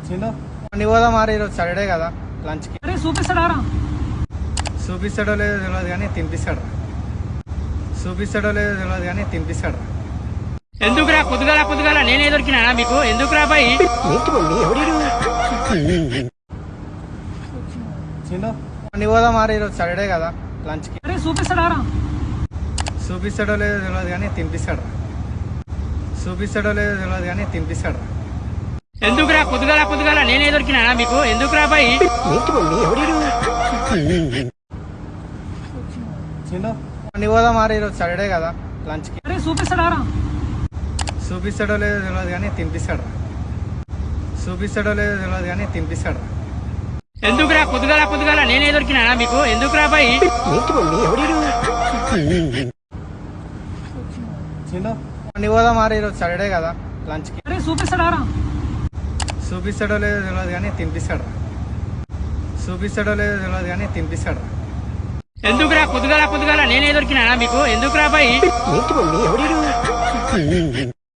చిన్న అన్ని పోదాం మరి ఈరోజు సాటర్డే కదా లంచ్కి. అరే చూపిస్తాడారా? చూపిస్తాడో లేదో తెలియదు కానీ తినిపిస్తాడు. చూపిస్తాడో లేదో తెలియదు కానీ తినిపిస్తాడు. ఎందుకురా పొద్దుగాల నేనే దొరికినా మీకు? ఎందుకురా బాయ్? చిన్న అన్ని పోదాం మరి ఈరోజు సాటర్డే కదా లంచ్కి. అరే చూపిస్తాడారా? చూపిస్తాడో లేదో తెలియదు కానీ తినిపిస్తాడు. చూపిస్తాడో లేదో తెలియదు కానీ తినిపిస్తాడు. ఎందుకురా పొద్దుగాల నేనే దొరికినా మీకు? ఎందుకురా బాయ్? చిన్న అన్ని పోదాం మరి ఈరోజు సాటర్డే కదా లంచ్కి. అరే చూపిస్తాడారా? చూపిస్తాడో లేదో తెలియదు కానీ తినిపిస్తాడు. చూపిస్తాడో లేదో తెలియదు కానీ తినిపిస్తాడు. ఎందుకురా పొద్దుగాల నేనే దొరికినా మీకు? ఎందుకురా బాయ్? చిన్న అన్ని పోదాం మరి ఈరోజు సాటర్డే కదా లంచ్కి. అరే చూపిస్తాడారా? చూపిస్తాడో లేదో తెలియదు కానీ తినిపిస్తాడు. చూపిస్తాడో లేదో తెలియదు కానీ తినిపిస్తాడు. ఎందుకురా పొద్దుగాల నేనే దొరికినా మీకు? ఎందుకురా బాయ్?